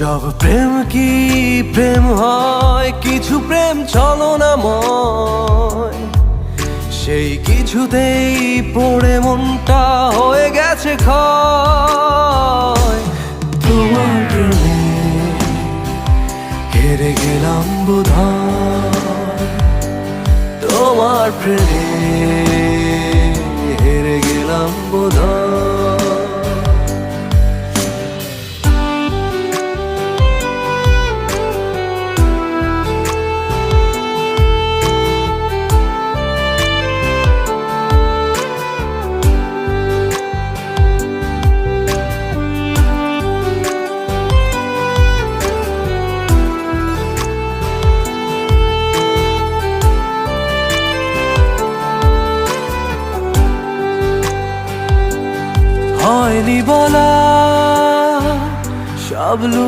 সব প্রেম কি প্রেম হয়? কিছু প্রেম ছলনাময়, সেই কিছুতেই পড়ে মনটা হয়ে গেছে ক্ষয়। তোমার প্রেমে হেরে গেলাম বোধহয়, তোমার প্রেমে হেরে গেলাম বোধহয়। হয়নি বলা সব